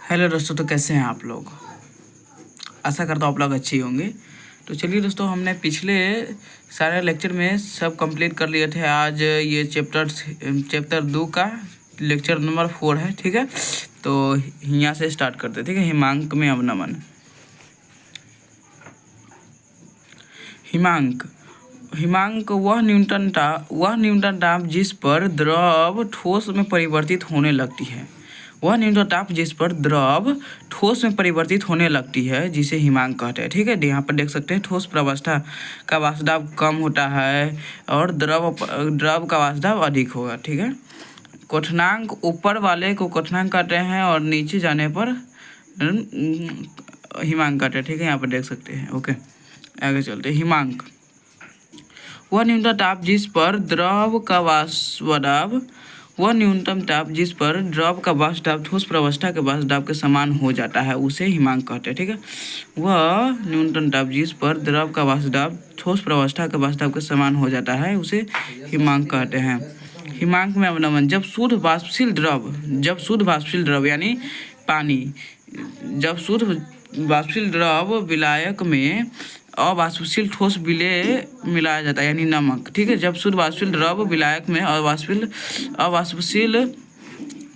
Hello दोस्तों, तो कैसे हैं आप लोग। आशा करता हूँ आप लोग अच्छे ही होंगे। तो चलिए दोस्तों, हमने पिछले सारे लेक्चर में सब कंप्लीट कर लिए थे। आज ये चैप्टर 2 का लेक्चर नंबर 4 है। ठीक है, तो यहाँ से स्टार्ट करते हैं। ठीक है, हिमांक में अवनमन। हिमांक वह न्यूनतम ताप जिस पर द्रव ठोस में परिवर्तित होने लगती है। वह न्यूनतम ताप जिस पर द्रव ठोस में परिवर्तित होने लगती है जिसे हिमांक कहते हैं। ठीक है, यहाँ पर देख सकते हैं ठोस प्रावस्था का वाष्पदाब कम होता है और द्रव का वाष्पदाब अधिक होगा। ठीक है, क्वथनांक ऊपर वाले को क्वथनांक कहते हैं और नीचे जाने पर हिमांक कहते हैं। ठीक है, यहाँ पर देख सकते हैं। ओके, आगे चलते हैं। हिमांक वह न्यूनतम ताप जिस पर द्रव का वाष्पदाब ठोस प्रावस्था के वाष्पदाब के समान हो जाता है उसे हिमांक कहते हैं। ठीक है, वह न्यूनतम ताप जिस पर द्रव का वाष्पदाब ठोस प्रावस्था के वाष्पदाब के समान हो जाता है उसे हिमांक कहते हैं। हिमांक में अवनमन जब शुद्ध वाष्पशील द्रव यानी पानी, जब शुद्ध वाष्पशील द्रव विलायक में अवाष्पशील ठोस विलेय मिलाया जाता है यानी नमक। ठीक है, जब शुद्ध वाष्पशील द्रव विलायक में अवाष्पशील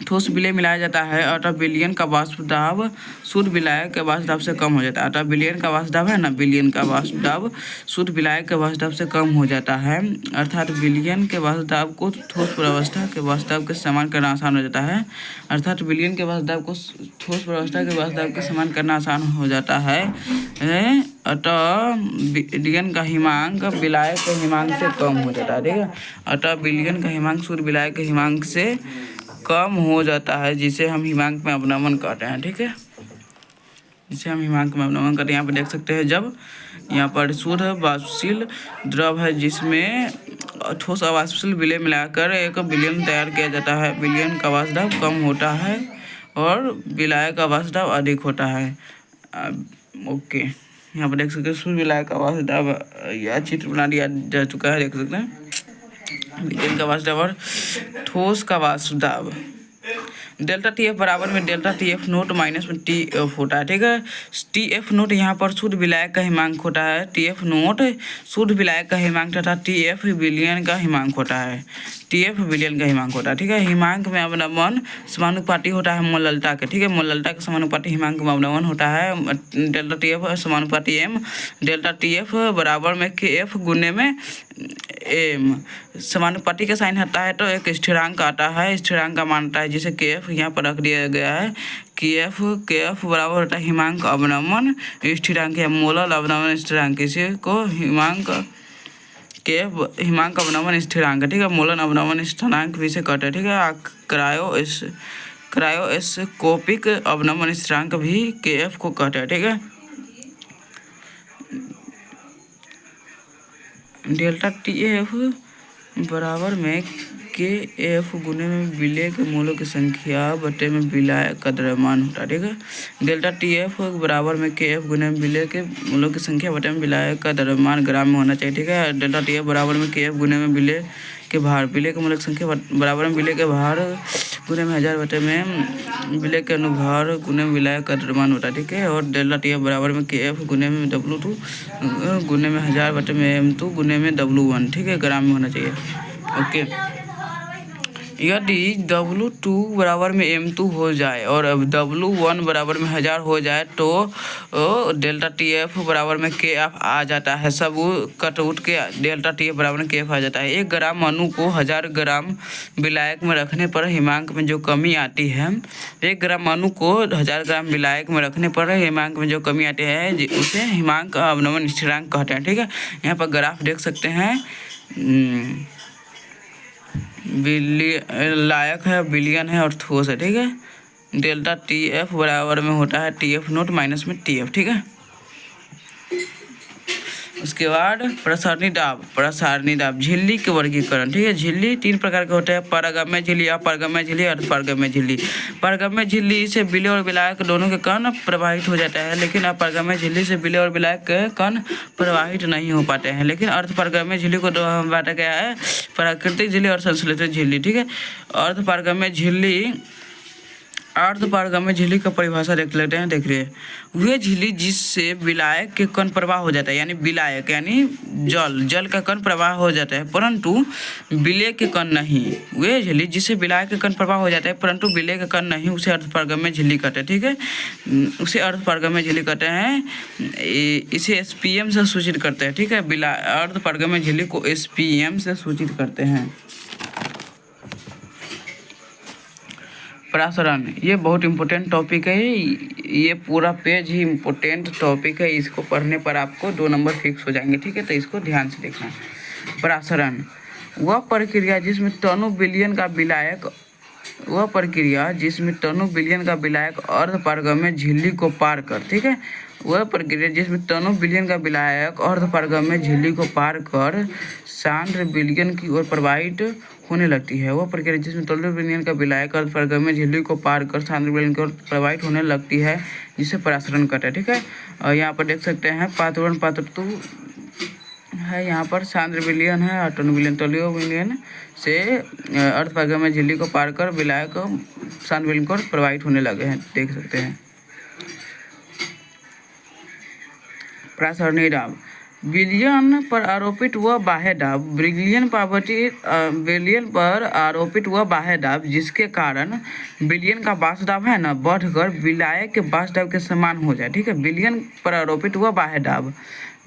ठोस विलेय मिलाया जाता है अतः विलयन का वाष्पदाब शुद्ध विलायक के वाष्पदाब से कम हो जाता है। अतः विलयन का वाष्पदाब है ना, विलयन का वाष्पदाब शुद्ध विलायक के वाष्पदाब से कम हो जाता है। अर्थात विलयन के वाष्पदाब को ठोस प्रावस्था के वाष्पदाब के समान करना आसान हो जाता है। अतः विलयन का हिमांक विलायक के हिमांक से कम हो जाता है। ठीक है, अतः विलयन का हिमांक शुद्ध विलायक के हिमांक से कम हो जाता है जिसे हम हिमांक में अवनमन कहते हैं। ठीक है, यहाँ पर देख सकते हैं, जब यहाँ पर शुद्ध वाष्पशील द्रव है जिसमें ठोस अवाष्पशील विलेय मिलाकर एक विलयन तैयार किया जाता है। विलयन का वाष्पदाब कम होता है और विलायक का वाष्पदाब अधिक होता है। ओके, यहाँ पर देख सकते हैं शुद्ध विलायक का वाष्पदाब, यह चित्र बना दिया जा चुका है। देख सकते हैं विलयन का वाष्पदाब और ठोस का वाष्पदाब डेल्टा टी एफ बराबर में delta T F note minus में टी एफ होता है। ठीक है, टी एफ नोट यहाँ पर शुद्ध विलायक का हिमांक होता है। टी एफ नोट शुद्ध विलायक का हिमांक तथा टी एफ विलयन का हिमांक होता है। ठीक है, हिमांक में अवनमन समानुपाती होता है मोललता के। ठीक है, मोललता के समानुपाती हिमांक में अवनमन होता है। डेल्टा टी एफ समानुपाती एम, डेल्टा टी एफ बराबर में के एफ गुने में एम। समानुपाती का साइन हटता है तो एक स्थिरांक आता है, स्थिरांक का मान आता है जिसे के एफ यहाँ पर रख दिया गया है। के एफ बराबर होता है हिमांक अवनमन स्थिरांक या मोलल अवनमन स्थिरांक। इसी को हिमांक अवनमन स्थिरांक। ठीक है, मोलन अवनमन स्थिरांक भी से कहते हैं। ठीक है, क्रायोस्कोपिक अवनमन स्थिरांक भी के एफ को कहते हैं। ठीक है, डेल्टा टी एफ बराबर में के एफ गुने में विलेय के मूलों की संख्या बटे में विलायक का द्रव्यमान होता है। ठीक है, डेल्टा टी एफ बराबर में के एफ गुने में विलेय के मूलों की संख्या बटे में विलायक का द्रव्यमान ग्राम में होना चाहिए। ठीक है, डेल्टा टी एफ बराबर में के एफ गुने में विलेय के भार, विलेय के मूलों की संख्या बराबर में विलेय के भार गुने में 1000 बटे में विलेय के अनुभार गुने में विलायक का द्रव्यमान होता है। ठीक है, और डेल्टा टी एफ बराबर में के एफ गुने में W2 गुने में 1000 बटे में M2 गुने में W1। ठीक है, ग्राम में होना चाहिए। ओके, यदि W2 बराबर में M2 हो जाए और W1 बराबर में 1000 हो जाए तो डेल्टा टी एफ बराबर में के एफ आ जाता है। सब कट उठ के डेल्टा टी एफ बराबर में के एफ आ जाता है। 1 ग्राम अणु को 1000 ग्राम विलायक में रखने पर हिमांक में जो कमी आती है, 1 ग्राम अणु को 1000 ग्राम विलायक में रखने पर हिमांक में जो कमी आती है उसे हिमांक अवनमन स्थिरांक कहते हैं। ठीक है, यहाँ पर ग्राफ देख सकते हैं, लायक है, विलयन है और ठोस है। ठीक है, डेल्टा टी एफ बराबर में होता है टी एफ नोट माइनस में टी एफ। ठीक है, उसके बाद प्रसारणी दाब झिल्ली के वर्गीकरण। ठीक है, झिल्ली 3 प्रकार के होते हैं, पारगम्य झिल्ली, अपरगम्य झिल्ली और पारगम्य झिल्ली। पारगम्य झिल्ली से विलेय और विलायक दोनों के कण प्रवाहित हो जाता है, लेकिन अपरगम्य झिल्ली से विलेय और विलायक के कण प्रवाहित नहीं हो पाते हैं। लेकिन अर्धपारगम्य झिल्ली को बांटा गया है प्राकृतिक झिल्ली और संश्लेषित झिल्ली। ठीक है, अर्धपारगम्य झिल्ली अर्धपारगम्य झिल्ली का परिभाषा देख लेते हैं। देख रहे वह झिल्ली जिससे विलायक के कण प्रवाह हो जाता है, यानी विलायक यानी जल का कण प्रवाह हो जाता है परंतु विलेय के कण नहीं। वह झिल्ली जिससे विलायक के कण प्रवाह हो जाता है परंतु विलेय के कण नहीं, उसे अर्धपारगम्य झिल्ली कहते हैं। ठीक है, उसे अर्धपारगम्य झिल्ली कहते हैं। इसे एसपीएम से सूचित करते हैं। ठीक है, अर्धपारगम्य झिल्ली को एसपीएम से सूचित करते हैं। प्रसारण, ये बहुत इम्पोर्टेंट टॉपिक है। ये पूरा पेज ही इम्पोर्टेंट टॉपिक है। इसको पढ़ने पर आपको 2 नंबर फिक्स हो जाएंगे। ठीक है, तो इसको ध्यान से देखना। प्रसारण वह प्रक्रिया जिसमें टनों बिलियन का विलायक अर्धपारगम्य झिल्ली को पार कर। ठीक है, वह प्रक्रिया जिसमें टनों बिलियन का विलायक अर्धपारगम्य झिल्ली को पार कर सांद्र विलयन की ओर प्रवाहित होने लगती है। वह प्रक्रिया जिसमें टनों बिलियन का विलायक अर्धपारगम्य झिल्ली को पार कर सांद्र विलयन की ओर प्रवाहित होने लगती है, जिसे प्रसारण कहते हैं। ठीक है, और यहाँ पर देख सकते हैं पात्र 1 पात्र 2 है। यहाँ पर सांद्र विलयन है और टनों विलयन तलीय विलयन से अर्धपारगम्य झिल्ली को पार कर विलायक सांद्र विलयन की ओर प्रवाहित होने लगे हैं। देख सकते हैं। प्रसारणी दाब, विलयन पर आरोपित व बाह्य दाब, विलयन पर आरोपित व बाह्य दाब जिसके कारण विलयन का वाष्प दाब है ना बढ़कर विलायक के वाष्प दाब के समान हो जाए। ठीक है, विलयन पर आरोपित व बाह्य दाब,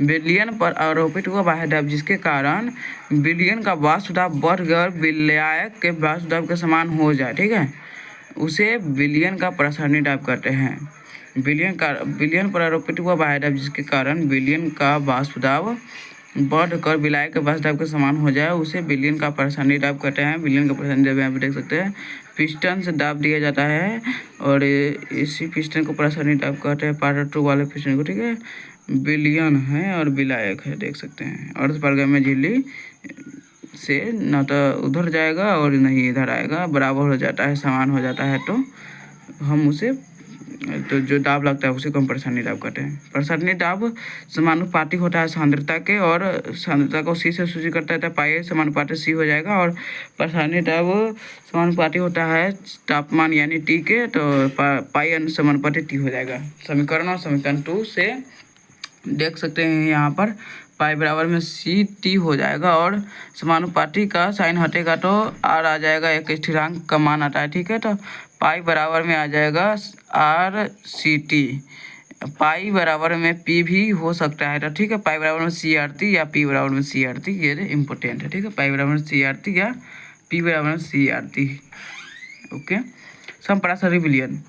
विलयन पर आरोपित व बाह्य दाब जिसके कारण विलयन का वाष्प दाब बढ़कर विलायक के वाष्प दाब के समान हो जाए। ठीक है, उसे विलयन का प्रसारणी दाब कहते हैं। विलयन पर आरोपित हुआ बाह्य दाब जिसके कारण विलयन का वाष्प दाब बढ़कर विलायक के वाष्प दाब के समान हो जाए, उसे विलयन का प्रसारणी दाब कहते हैं। विलयन का प्रसारणी दाब यहाँ पे देख सकते हैं। पिस्टन से दाब दिया जाता है और इसी पिस्टन को प्रसारणी दाब कहते हैं, पार्ट 2 वाले पिस्टन को। ठीक है, विलयन है और विलायक है, देख सकते हैं। अर्धपारगम्य झिल्ली से न तो उधर जाएगा और नहीं इधर आएगा, बराबर हो जाता है, समान हो जाता है, तो हम उसे तो जो दाब लगता है उसे को हम प्रसारणी दाब कहते हैं। प्रसारणी दाब समानुपाती होता है सांद्रता के, और सांद्रता को सी से सूचित करता है तो पाई समानुपाती सी हो जाएगा। और प्रसारणी दाब समानुपाती होता है तापमान यानी टी के, तो पाई समानुपाती टी हो जाएगा। समीकरण और समीकरण 2 से देख सकते हैं। यहाँ पर पाई बराबर में सी टी हो जाएगा और समानुपाती का साइन हटेगा तो आर आ जाएगा, एक स्थिरांक का मान आता है। ठीक है, तो पाई बराबर में आ जाएगा आर सी टी। पाई बराबर में पी भी हो सकता है, तो ठीक है, पाई बराबर में सी आर टी या पी बराबर में सी आर टी, ये इंपॉर्टेंट है। ठीक है, पाई बराबर में सी आर टी या पी बराबर में सी आर टी। ओके, समप्रसारी विलयन,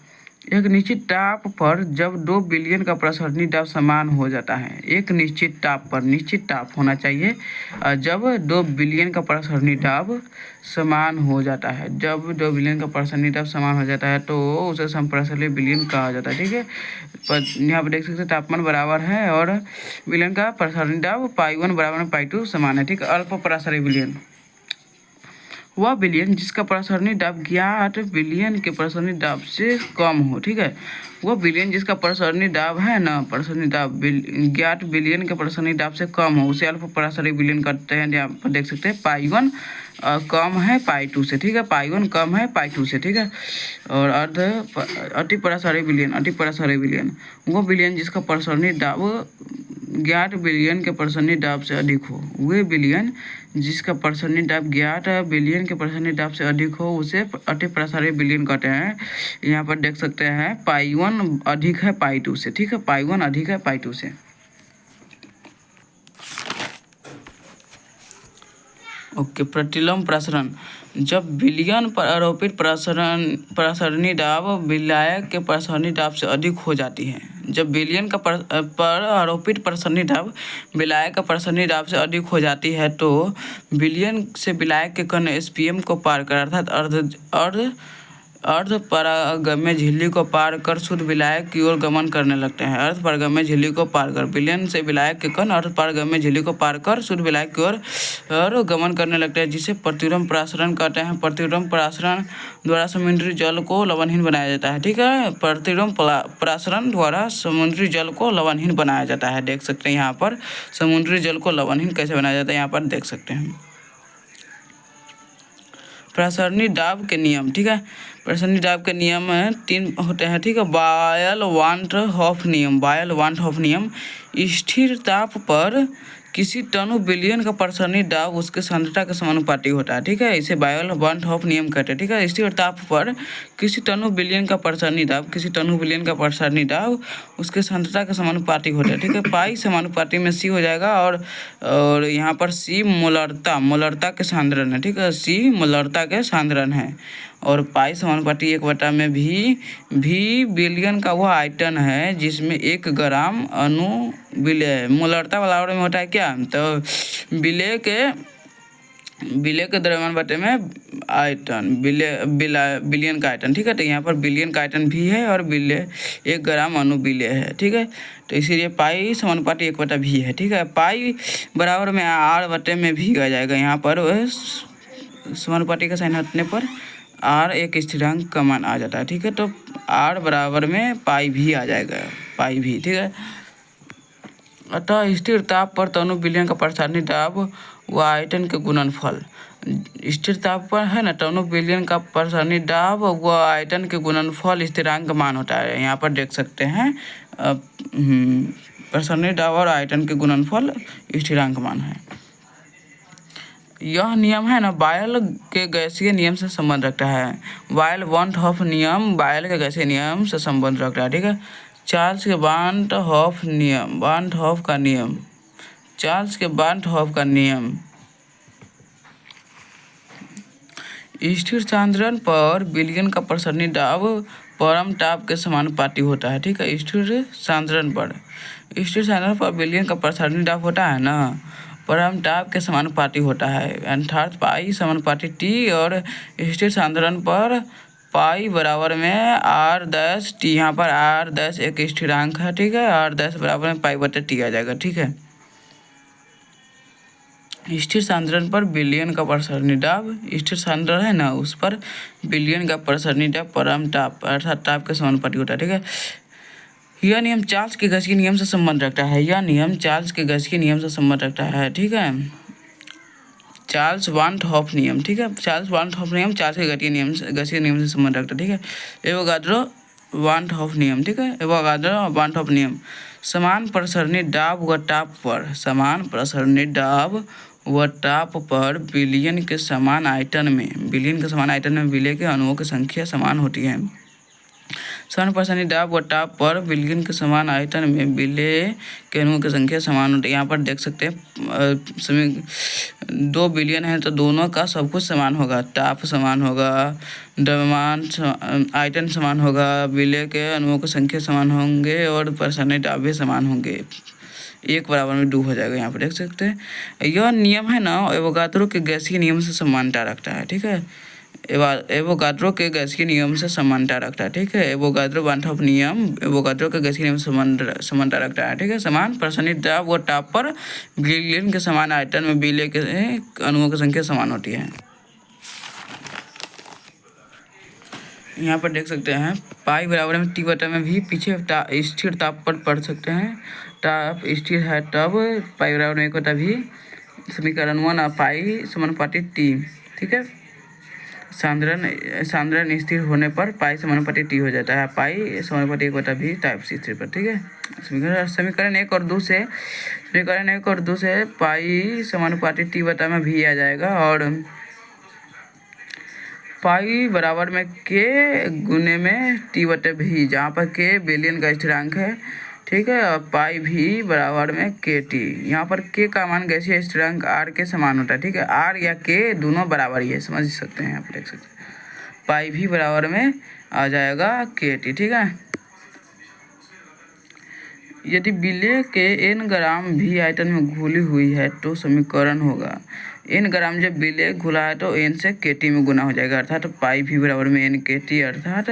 एक निश्चित ताप पर जब 2 विलयन का प्रसारणी दाब समान हो जाता है। एक निश्चित ताप होना चाहिए जब 2 विलयन का प्रसारणी दाब समान हो जाता है। जब 2 विलयन का प्रसारणी दाब समान हो जाता है तो उसे समप्रसारी विलयन कहा जाता है। ठीक है, पर यहाँ पर देख सकते हैं तापमान बराबर है और विलयन का प्रसारणी दाब पाई 1 बराबर में पाई 2 समान है। ठीक है, अल्प प्रसारी विलयन, वह विलयन जिसका प्रसारणी दाब ज्ञात विलयन के प्रसारणी दाब से कम हो। ठीक है, वह विलयन जिसका प्रसारणी दाब है ना, प्रसारणी दाब ज्ञात विलयन के प्रसारणी दाब से कम हो, उसे अल्प प्रसारी विलयन करते हैं। यहाँ पर देख सकते हैं पाई 1 कम है पाई 2 से। ठीक है, पाई 1 कम है पाई 2 से। ठीक है, और अति प्रसारी विलयन, वह विलयन जिसका प्रसारणी दाब ज्ञात विलयन के प्रसारणी दाब से अधिक हो। वे विलयन जिसका प्रसारणी दाब ज्ञात विलयन के प्रसारणी दाब से अधिक हो, उसे अति प्रसारी विलयन कहते हैं। यहाँ पर देख सकते हैं पाई 1 अधिक है पाई 2 से। ठीक है, पाई 1 अधिक है पाई 2 से। ओके, प्रतिलोम प्रसारण, जब विलयन पर आरोपित प्रसारणी दाब विलायक के प्रसारणी दाब से अधिक हो जाती है। जब विलयन का पर आरोपित प्रसारणी दाब विलायक का प्रसारणी दाब से अधिक हो जाती है तो विलयन से विलायक के कण एसपीएम को पार कर अर्थात अर्धपारगम्य झिल्ली को पार कर शुद्ध विलायक की ओर गमन करने लगते हैं। अर्धपारगम्य झिल्ली को पार कर विलयन से विलायक के कण अर्धपारगम्य झिल्ली को पार कर शुद्ध विलायक की ओर गमन करने लगते हैं, जिसे प्रतिलोम प्रसारण कहते हैं। प्रतिलोम प्रसारण द्वारा समुद्री जल को लवणहीन बनाया जाता है। ठीक है, प्रतिलोम प्रसारण द्वारा समुद्री जल को लवणहीन बनाया जाता है। देख सकते हैं यहाँ पर समुद्री जल को लवणहीन कैसे बनाया जाता है, यहाँ पर देख सकते हैं। प्रसरणी दाब के नियम, ठीक है। प्रसरणी दाब के नियम 3 होते हैं, ठीक है। बॉयल वान हॉफ नियम, बॉयल वान हॉफ नियम, स्थिर ताप पर किसी टनु विलयन का प्रसरणी दाब उसके सांद्रता के समानुपाती होता है, ठीक है। इसे बॉयल वान हॉफ नियम कहते हैं, ठीक है। स्थिर ताप पर किसी टनु विलयन का प्रसरणी दाब, किसी टनु विलयन का प्रसरणी दाब उसके सांद्रता के समानुपाती होता है, ठीक है। पाई समानुपाती में सी हो जाएगा, और यहाँ पर सी मोलरता के सांद्रण है, ठीक है। सी मोलरता के सांद्रण है, और पाई समानुपाती 1 में भी विलयन का वह आयतन है जिसमें 1 ग्राम अणु विलय है। मोलरता बराबर में होता है क्या, तो विलय के द्रव्यमान बटे में आयतन, विलयन का आयतन, ठीक है। तो यहाँ पर विलयन का आयतन भी है और विलय 1 ग्राम अणु विलय है, ठीक है। तो इसीलिए पाई समानुपाती 1/v है, ठीक है। पाई बराबर में r बटे में भी आ जाएगा, यहाँ पर समानुपाती का साइन हटने पर r एक स्थिरांक का मान आ जाता है, ठीक है। तो r बराबर में पाई भी आ जाएगा, पाई भी, ठीक है। अतः स्थिर ताप पर तनु विलयन का प्रसारणी दाब व आयतन के गुणनफल, स्थिर ताप पर है ना तनु विलयन का प्रसारणी दाब व आयतन के गुणनफल स्थिरांक मान होता है। यहाँ पर देख सकते हैं प्रसारणी दाब और आयतन के गुणनफल स्थिरांक मान है। यह नियम है ना बॉयल के गैसीय नियम से संबंध रखता है। बॉयल वान हॉफ नियम बॉयल के गैसीय नियम से संबंध रखता है, ठीक है। चार्ल्स के वान हॉफ नियम, वान हॉफ का नियम, चार्ल्स के वान हॉफ का नियम स्थिर सांद्रण पर विलयन का प्रसरणी दाब परम ताप के समानुपाती होता है, ठीक है। स्थिर सांद्रण पर विलयन का प्रसरणी दाब होता है ना, परम ताप के समानुपाती होता है, अर्थात पाई समानुपाती टी, और स्थिर सांद्रण पर पाई बराबर में r' टी, यहाँ पर r' एक स्थिरांक है, ठीक है। r' बराबर में पाई बटे टी आ जाएगा, ठीक है। स्थिर सांद्रण पर विलयन का प्रसरणी दाब, स्थिर सांद्रण है ना उस पर विलयन का प्रसरणी दाब परम ताप अर्थात ताप के समानुपाती होता है, ठीक है। यह नियम चार्ल्स के गैसीय नियम से संबंध रखता है, यह नियम चार्ल्स के गैसीय नियम से संबंध रखता है, ठीक है। चार्ल्स वान हॉफ नियम, ठीक है। चार्ल्स वान हॉफ नियम चार्ल्स के गैसीय नियम से संबंध रखता है, ठीक है। एवोगाड्रो वान हॉफ नियम, ठीक है। एवोगाड्रो वान हॉफ नियम, समान प्रसरणी दाब व ताप पर, समान प्रसरणी दाब व ताप पर विलयन के समान आयतन में विलय के अणुओं की संख्या समान होती है। समान प्रसरणी दाब व ताप पर विलयन के समान आयतन में विलय के अणुओं की संख्या समान होती है। यहाँ पर देख सकते हैं 2 विलयन है तो दोनों का सब कुछ समान होगा, ताप समान होगा, द्रव्यमान आयतन समान होगा, विलय के अणुओं की संख्या समान होंगे, और प्रसरणी दाब भी समान होंगे, 1 बराबर में 2 हो जाएगा। यहाँ पर देख सकते हैं यह नियम है ना एवोगाड्रो के गैसीय नियम से समानता रखता है, ठीक है। एवोगाड्रो के गैसीय नियम से समानता रखता है, ठीक है। एवोगाड्रो वान हॉफ नियम एवोगाड्रो के गैसीय नियम से समानता रखता है, ठीक है। समान प्रसरणी दाब व ताप पर विलयन के समान आयतन में विलय के अणुओं की संख्या समान होती है। यहाँ पर देख सकते हैं पाई बराबर में टी बटा में भी, पीछे स्थिर ताप पर पढ़ सकते हैं, ताप स्थिर है तब पाई बराबर में 1/v, समीकरण 1 पाई समानुपाती टी, ठीक है। सांद्रण स्थिर होने पर पाई समानुपाती टी हो जाता है, पाई समानुपाती 1/v टाइप स्थिर पर, ठीक है। समीकरण 1 और 2 से पाई समानुपाती टी बटा में भी आ जाएगा, और पाई बराबर में के गुने में टी बटे भी, जहाँ पर के विलयन का स्थिरांक है, ठीक है। और पाई भी बराबर में के टी, यहाँ पर के का मान गैसीय स्थिरांक आर के समान होता है, ठीक है। आर या के दोनों बराबर ही है, समझ सकते हैं, आप देख सकते हैं पाई भी बराबर में आ जाएगा के टी, ठीक है। यदि विलय के n ग्राम भी आयतन में घुली हुई है तो समीकरण होगा n ग्राम जब विलय घुला है तो n से kT में गुना हो जाएगा, अर्थात पाई भी बराबर में n kT, अर्थात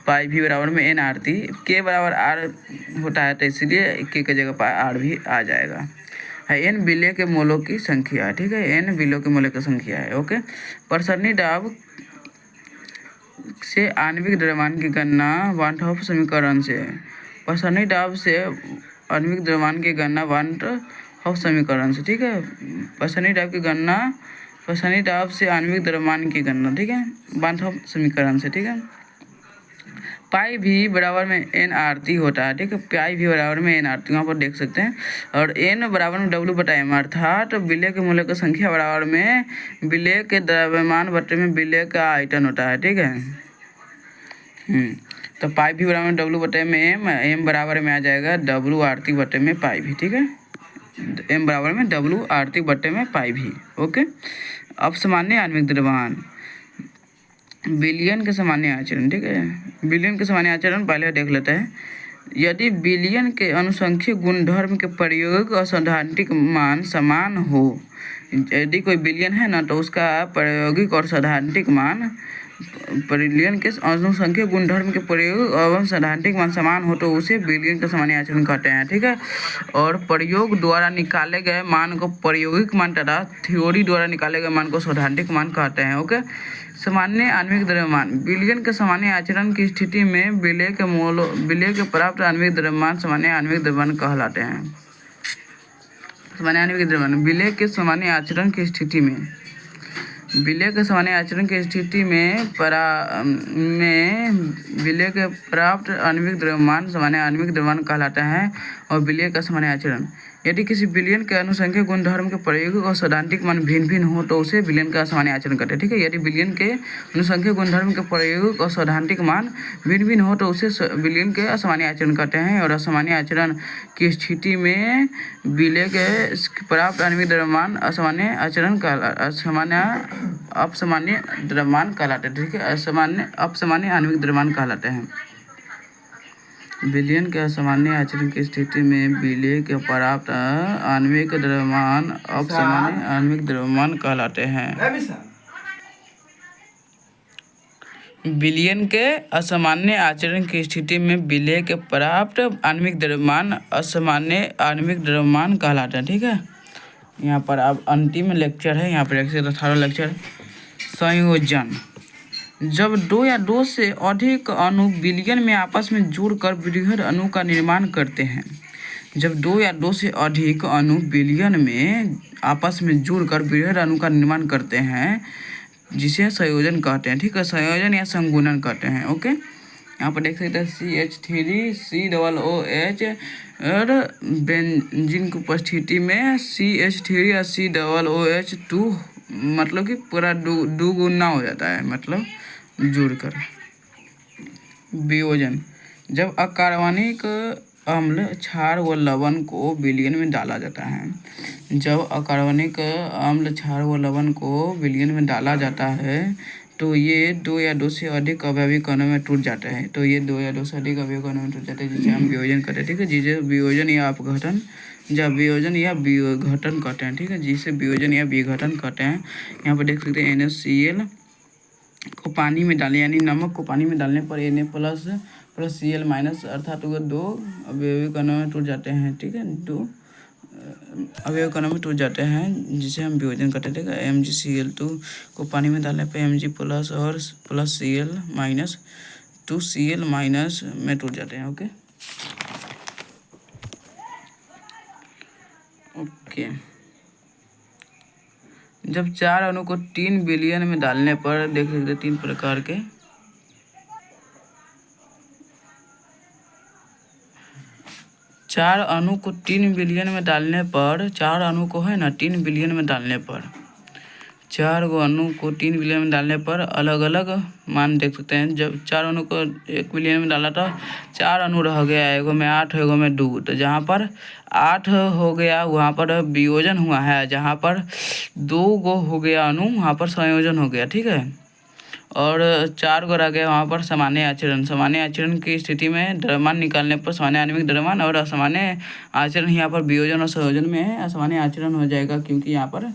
पाई भी बराबर में n आरती, k बराबर r होता है तो इसलिए k की जगह पर r भी आ जाएगा। है n विलय के मोलों की संख्या है, ठीक है। n विलय के मोलों की संख्या है, ओके। प्रसरणी दाब से आणविक द्रव्यमान की गणना वान हॉफ समीकरण से, प्रसरणी दाब से आणविक द्रव्यमान की गणना वान हॉफ समीकरण से, ठीक है। प्रसरणी दाब की गणना पसंदी दाब से आणविक द्रव्यमान की गणना, ठीक है, बांथम समीकरण से, ठीक है। पाई भी बराबर में एन आर टी होता है, ठीक है, पाई भी बराबर में एन आर टी, वहाँ पर देख सकते हैं। और एन बराबर में डब्ल्यू बटा एम, अर्थात विलय के मूल्य की संख्या बराबर में विलय के द्रव्यमान बटे में विलय का आयतन होता है, ठीक है। तो पाई भी बराबर में डब्ल्यू बटे में एम, एम बराबर में आ जाएगा डब्ल्यू आर टी बटे में पाई भी, ठीक है। एम बराबर में डब्ल्यू आर टी बटे में पाई भी, ओके। अब सामान्य आणविक द्रव्यमान, विलयन के सामान्य आचरण, ठीक है। विलयन के सामान्य आचरण पहले देख लेते हैं। यदि विलयन के अनुसंख्यिक गुणधर्म के प्रायोगिक और सैद्धांतिक मान समान हो, यदि कोई विलयन है ना तो उसका प्रायोगिक और सैद्धांतिक मान, विलयन के अनुसंख्यिक गुणधर्म के प्रयोग एवं सैद्धांतिक मान समान हो तो उसे विलयन का सामान्य आचरण कहते हैं, ठीक है। और प्रयोग द्वारा निकाले गए मान को प्रायोगिक मान तथा थ्योरी द्वारा निकाले गए मान को सैद्धांतिक मान कहते हैं, ओके। सामान्य आणविक द्रव्यमान, विलयन के सामान्य आचरण की स्थिति में विलय के प्राप्त आणविक द्रव्यमान सामान्य आणविक द्रव्यमान कहलाते हैं। सामान्य आणविक द्रव्यमान, विलय के सामान्य आचरण की स्थिति में, विलय के सामान्य आचरण की स्थिति में विलय के प्राप्त आणविक द्रव्यमान सामान्य आणविक द्रव्यमान कहलाता है। और विलय का सामान्य आचरण, यदि किसी विलयन के अनुसंख्यिक गुणधर्म के प्रायोगिक और सैद्धांतिक मान भिन्न भिन्न हो तो उसे विलयन का सामान्य आचरण कहते हैं, ठीक है। यदि विलयन के अनुसंख्यिक गुणधर्म के प्रायोगिक और सैद्धांतिक मान भिन्न भिन्न हो तो उसे विलयन के असामान्य आचरण कहते हैं। और असामान्य आचरण की स्थिति में विलय के प्राप्त आणविक द्रव्यमान असामान्य आचरण अपसामान्य द्रव्यमान कहलाते हैं, ठीक है। अपसामान्य आणविक द्रव्यमान कहलाते हैं। विलयन के असामान्य आचरण की स्थिति में विलय के प्राप्त आणविक द्रव्यमान अपसामान्य आणविक द्रव्यमान कहलाते हैं। विलयन के असामान्य आचरण की स्थिति में विलय के प्राप्त आणविक द्रव्यमान असामान्य आणविक द्रव्यमान कहलाते हैं, ठीक है। यहाँ पर अब अंतिम लेक्चर है, यहाँ पर 118 लेक्चर। संयोजन, जब दो या दो से अधिक अणु विलयन में आपस में जुड़कर बृहद अणु का निर्माण करते हैं। जब दो या दो से अधिक अणु विलयन में आपस में जुड़कर बृहद अणु का निर्माण करते हैं जिसे संयोजन कहते हैं, ठीक है। संयोजन या संगुणन कहते हैं, ओके। यहाँ पर देख सकते हैं CH3 COOH और बेंजीन की उपस्थिति में CH3 और COOH2 मतलब कि पूरा दुगुना हो जाता है, मतलब जुड़कर। वियोजन, जब अकार्बनिक अम्ल क्षार व लवण को विलयन में डाला जाता है। जब अकार्बनिक अम्ल क्षार व लवण को विलयन में डाला जाता है तो ये दो या दो से अधिक अवयवी कणों में टूट जाते हैं। तो ये दो या दो से अधिक अवयवी कणों में टूट जाते हैं जिसे हम वियोजन कहते हैं, ठीक है। जिसे वियोजन या अपघटन, जब वियोजन या विघटन कहते हैं, ठीक है, जिसे वियोजन या विघटन कहते हैं। यहाँ पर देख सकते हैं NaCl को पानी में डालें, यानी नमक को पानी में डालने पर Na प्लस Cl माइनस, अर्थात वो दो अवयवी कणों में टूट जाते हैं, ठीक है। दो अवयवी कणों में टूट जाते हैं जिसे हम वियोजन कहते हैं, ठीक है। MgCl2 को पानी में डालने पर Mg प्लस और plus Cl minus 2Cl minus में टूट जाते हैं, ओके। ओके, जब चार अणु को 3 विलयन में डालने पर देख सकते हैं 3 प्रकार के, चार अणु को 3 विलयन में डालने पर, चार अणु को है ना 3 विलयन में डालने पर, चार गो अणु को 3 विलयन में डालने पर अलग अलग मान देख सकते हैं। जब चार अणु को 1 विलयन में डाला था, 4 अणु रह गया, एगो में 8 एगो में 2, तो जहाँ पर 8 हो गया वहाँ पर वियोजन हुआ है, जहाँ पर 2 गो हो गया अणु वहाँ पर संयोजन हो गया, ठीक है। और 4 गो रह गया वहाँ पर सामान्य आचरण। सामान्य आचरण की स्थिति में द्रव्यमान निकालने पर सामान्य आणविक द्रव्यमान और असामान्य आचरण, यहाँ पर वियोजन और संयोजन में असामान्य आचरण हो जाएगा क्योंकि यहाँ पर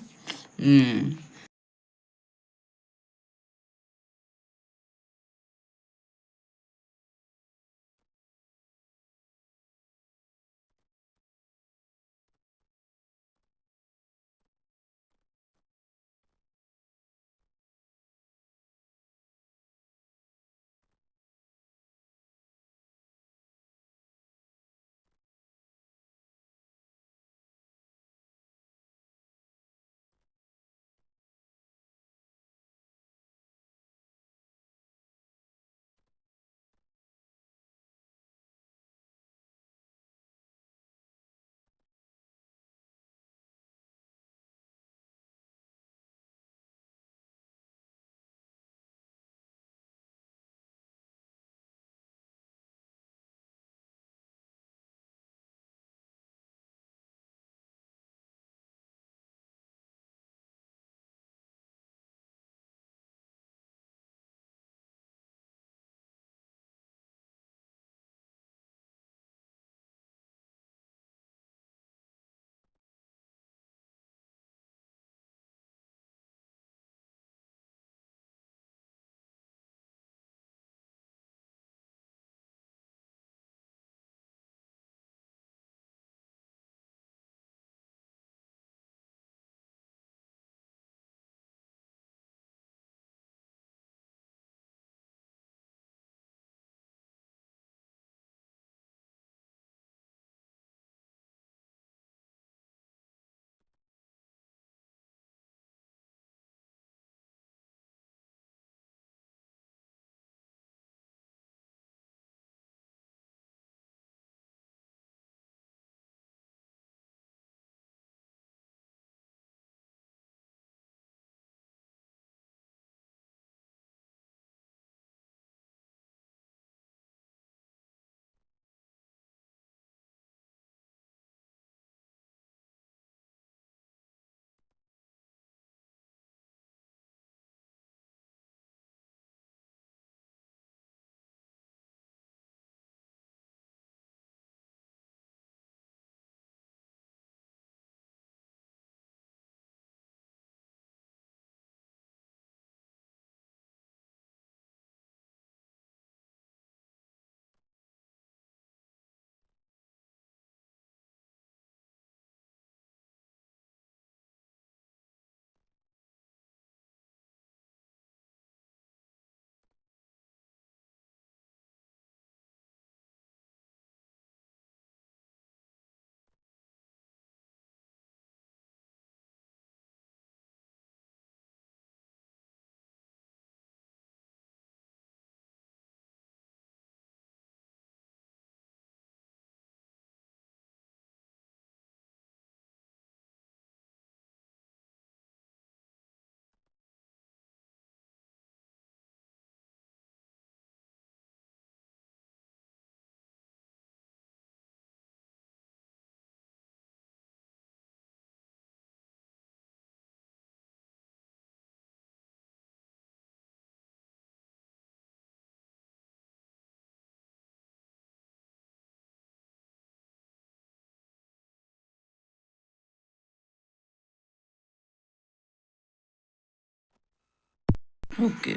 ओके।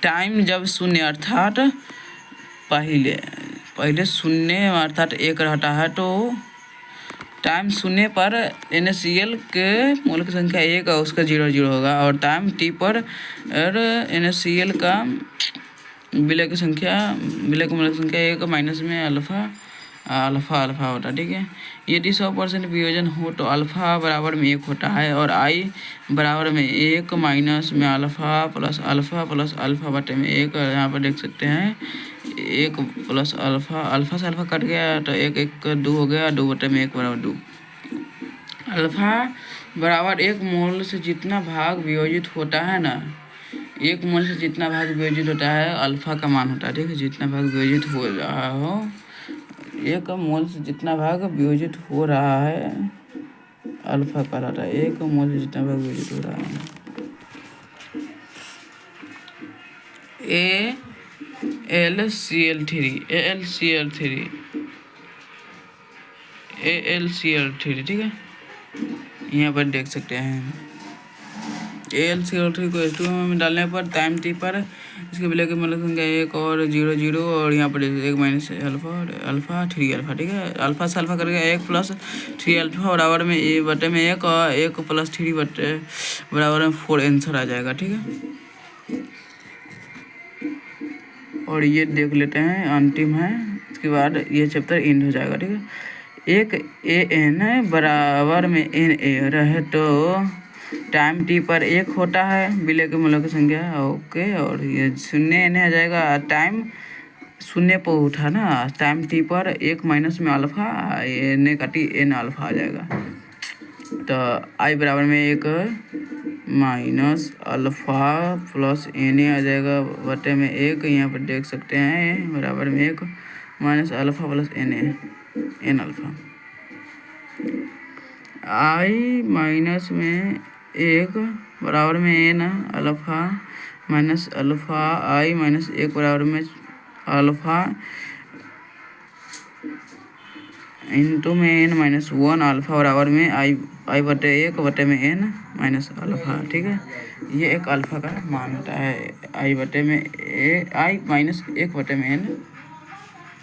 टाइम जब शून्य अर्थात पहले शून्य अर्थात 1 रहता है तो टाइम शून्य पर NaCl के मोल की संख्या 1 और उसका 0 होगा, और टाइम t पर NaCl का विलय की मोल की संख्या 1 माइनस में अल्फा होता है। ठीक है, यदि 100% वियोजन हो तो अल्फा बराबर में 1 होता है, और i बराबर में 1 माइनस में अल्फा प्लस अल्फा बटे में 1। यहाँ पर देख सकते हैं 1 प्लस अल्फा से अल्फा कट गया तो 1 2 हो गया, 2 बटे में 1 बराबर 2। अल्फा बराबर 1 मोल से जितना भाग वियोजित होता है ना, 1 मोल से जितना भाग वियोजित होता है अल्फा का मान होता है। ठीक है, जितना भाग वियोजित हो रहा हो, 1 मोल से जितना भाग वियोजित हो रहा है अल्फा कहलाता है। 1 मोल से जितना भाग वियोजित हो रहा है AlCl3 ठीक है, यहाँ पर देख सकते हैं AlCl3 को H2O में डालने पर टाइम t पर इसके विलय की मोल संख्या 1 और 0 और यहाँ पर 1 माइनस अल्फा 3 अल्फा। ठीक है, अल्फा से अल्फा करके 1 प्लस 3 अल्फा बराबर में ए बटे में 1 और 1 प्लस 3 बटे बराबर में 4 आंसर आ जाएगा। ठीक है, और ये देख लेते हैं अंतिम है, इसके बाद ये चैप्टर एंड हो जाएगा। ठीक है, एक AN बराबर में NA रहे तो टाइम t पर 1 होता है विलय के मूलों की संख्या। ओके, और ये शून्य NA आ जाएगा, टाइम शून्य पर उठा ना, टाइम t पर 1 माइनस में अल्फा NA का t N अल्फा आ जाएगा। तो i बराबर में 1 माइनस अल्फा प्लस NA आ जाएगा बटे में 1। यहाँ पर देख सकते हैं बराबर में 1 minus alpha plus N alpha. i minus में 1 बराबर में N alpha minus alpha, i minus 1 बराबर में अल्फा इंटू में N माइनस 1 अल्फा बराबर में i बटे 1 बटे में N माइनस अल्फा। ठीक है, ये एक अल्फा का मान होता है, i बटे में i माइनस 1 बटे में N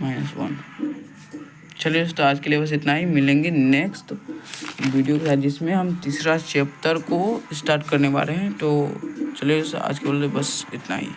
माइनस 1। चलिए दोस्तों, आज के लिए बस इतना ही। मिलेंगे नेक्स्ट वीडियो के साथ जिसमें हम तीसरा चैप्टर को स्टार्ट करने वाले हैं। तो चलिए आज के लिए बस इतना ही।